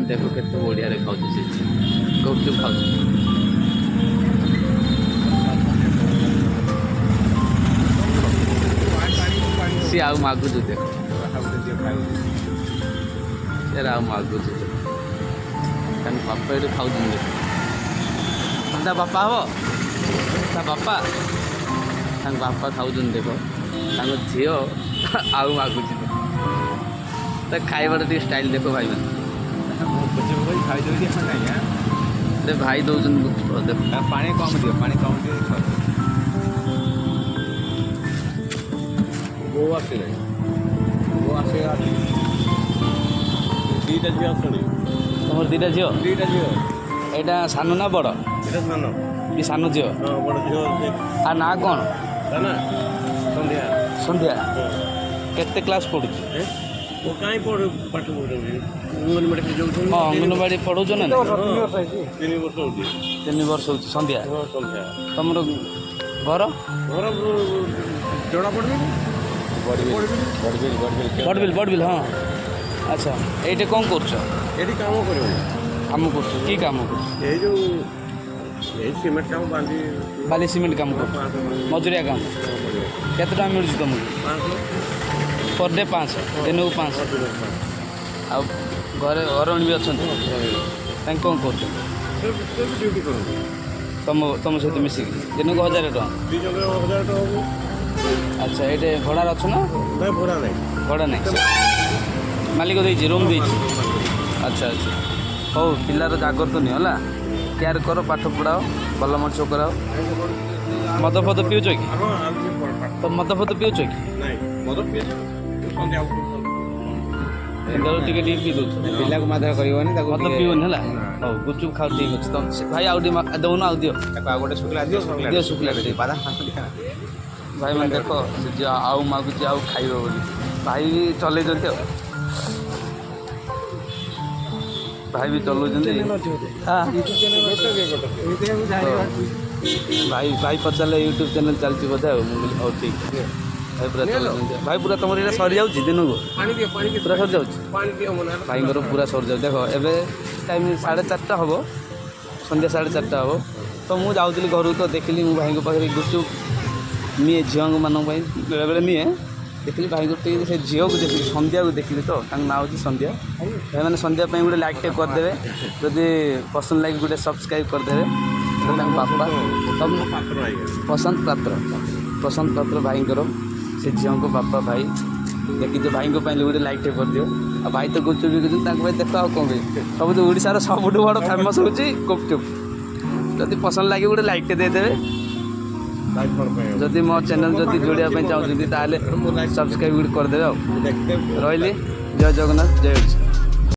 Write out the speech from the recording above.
देखो केते बढ़िया रे खाऊ से गुपचुप खाऊ सी आउ मागुଛୁ देखो ସେ ଆଉ ମାଗୁଛୁ ତାଙ୍କ ବାପା ଏଠି ଖାଉଛନ୍ତି ତା ବାପା ହବ ତା ବାପା ତାଙ୍କ ବାପା ଖାଉଛନ୍ତି ଦେଖ ତାଙ୍କ ଝିଅ ଆଉ ମାଗୁଛି ତା ଖାଇବାର ଟିକେ ଷ୍ଟାଇଲ୍ ଦେଖ ଭାଇମାନେ ସେ ଭାଇ ଦେଉଛନ୍ତି ଦେଖ ପାଣି କମ୍ ଦିଅ ବୋଉ ଆସିଲେ ଦୁଇଟା ଝିଅ ଆସୁନି ତମର ଦୁଇଟା ଝିଅ ଏଇଟା ସାନ ନା ବଡ଼ ଏଇଟା ସାନ କି ସାନ ଝିଅ ବଡ଼ ଝିଅ ଆ ନାଁ କ'ଣ ନା ସନ୍ଧ୍ୟା ସନ୍ଧ୍ୟା କେତେ କ୍ଲାସ୍ ପଢ଼ୁଛି କାହିଁ ପାଠ ପଢ଼ୁଛନ୍ତି ଅଙ୍ଗନବାଡ଼ି ଯାଉଛନ୍ତି ହଁ ଅଙ୍ଗନବାଡ଼ି ପଢ଼ଉଛ ନା 3 ବର୍ଷ ହେଉଛି 3 ବର୍ଷ ହେଉଛି ସନ୍ଧ୍ୟା ସନ୍ଧ୍ୟା ତମର ଘର ଜଣାପଡ଼ୁନି ବଡ଼ବିଲ ହଁ ଆଚ୍ଛା ଏଇଠି କ'ଣ କରୁଛ ଏଠି କାମ କରିବ କାମ କରୁଛ କି କାମ କରୁଛ ଏଇ ଯେଉଁ ଏଇ ସିମେଣ୍ଟ କାମ ବାଲି ସିମେଣ୍ଟ କାମ କରୁଛ ମଜୁରିଆ କାମ କେତେ ଟଙ୍କା ମିଳୁଛି ତୁମକୁ 500 ପର୍ ଡେ 500 ଦିନକୁ 500 ଆଉ ଘରେ ଘରଣୀ ବି ଅଛନ୍ତି ତାଙ୍କୁ କ'ଣ କରୁଛ ଡ୍ୟୁଟି କରନ୍ତି ତମ ସହିତ ମିଶିକି ଦିନକୁ 1000 ଟଙ୍କା 1000 ଟଙ୍କା ହବ ଆଚ୍ଛା ଏଇଠି ଭଡ଼ାରେ ଅଛ ନା ଭଡ଼ା ନାହିଁ ଭଡ଼ା ନାହିଁ ମାଲିକ ଦେଇଛି ରୁମ୍ ଦେଇଛି ଆଚ୍ଛା ହଉ ପିଲାର ଜାଗ୍ରତ ନିଅ ହେଲା କେୟାର କର ପାଠ ପଢ଼ାଅ ଭଲ ମଣିଷ କରାଅ ମଦ ଫଦ ପିଉଛ କି ତ ମଦ ଫଦ ପିଉଛ କି ଟିକେ ପିଇ ଦେଉଛ ପିଲାକୁ ମାଧ୍ୟ କରିବନି ତାକୁ ମଦ ପିଉନି ହେଲା ହଉ ଗୁପଚୁପ ଖାଉ ଠିକ୍ ଅଛି ତ ଭାଇ ଆଉ ଟିକେ ଦେଉନ ଆଉ ଦିଅ ଆଉ ଗୋଟେ ଶୁଖିଲା ଦିଅ ଶୁଖିଲା ଟିକେ ଭାଇମାନେ ଦେଖ ସେ ଯିଏ ଆଉ ମାଗୁଛି ଆଉ ଖାଇବ ବୋଲି ଭାଇ ବି ଚଲେଇଛନ୍ତି ଆଉ ଭାଇ ବି ଚଲାଉଛନ୍ତି ଭାଇ ପଚାରିଲେ ୟୁଟ୍ୟୁବ୍ ଚ୍ୟାନେଲ୍ ଚାଲିଛି ବୋଧେ ଆଉ ମୁଁ କହିଲି ହଉ ଠିକ୍ ଭାଇ ପୁରା ଚଲାଉଛନ୍ତି ଭାଇ ପୁରା ତୁମର ଏଇଟା ସରିଯାଉଛି ଦିନକୁ ପୁରା ସରିଯାଉଛି ଭାଇଙ୍କର ପୁରା ସରିଯାଉଛି ଦେଖ ଏବେ ଟାଇମ୍ 4:30 ହେବ ସନ୍ଧ୍ୟା 4:30 ହେବ ତ ମୁଁ ଯାଉଥିଲି ଘରକୁ ତ ଦେଖିଲି ମୁଁ ଭାଇଙ୍କ ପାଖରେ ଗୁପଚୁପ ନିଏ ଝିଅମାନଙ୍କ ପାଇଁ ବେଳେବେଳେ ନିଏ ଦେଖିଲି ଭାଇଙ୍କୁ ଟିକେ ସେ ଝିଅକୁ ଦେଖିଲି ସନ୍ଧ୍ୟାକୁ ଦେଖିଲି ତ ତାଙ୍କ ନାଁ ହେଉଛି ସନ୍ଧ୍ୟା ଭାଇମାନେ ସନ୍ଧ୍ୟା ପାଇଁ ଗୋଟେ ଲାଇକ୍ଟେ କରିଦେବେ ଯଦି ପସନ୍ଦ ଲାଗି ଗୋଟେ ସବସ୍କ୍ରାଇବ୍ କରିଦେବେ ତାଙ୍କ ବାପା ପ୍ରଶାନ୍ତ ପାତ୍ର ଭାଇଙ୍କର ସେ ଝିଅଙ୍କ ବାପା ଭାଇ ଦେଖିଛ ଭାଇଙ୍କ ପାଇଁ ଗୋଟେ ଲାଇକ୍ଟେ କରିଦିଅ ଆଉ ଭାଇ ତ ଗୁପଚୁପ ବିକୁଛନ୍ତି ତାଙ୍କ ପାଇଁ ଦେଖ ଆଉ କ'ଣ କହିବି ସବୁଠୁ ଓଡ଼ିଶାର ସବୁଠୁ ବଡ଼ ଫେମସ୍ ହେଉଛି ଗୁପଚୁପ ଯଦି ପସନ୍ଦ ଲାଗି ଗୋଟେ ଲାଇକ୍ଟେ ଦେଇଦେବେ ଯଦି ମୋ ଚ୍ୟାନେଲ୍ ଯଦି ଯୋଡ଼ିବା ପାଇଁ ଚାହୁଁଛନ୍ତି ତାହେଲେ ସବସ୍କ୍ରାଇବ୍ କରିଦେବେ ଆଉ ରହିଲି ଜୟ ଜଗନ୍ନାଥ ଜୟ ଓଡ଼ିଶା।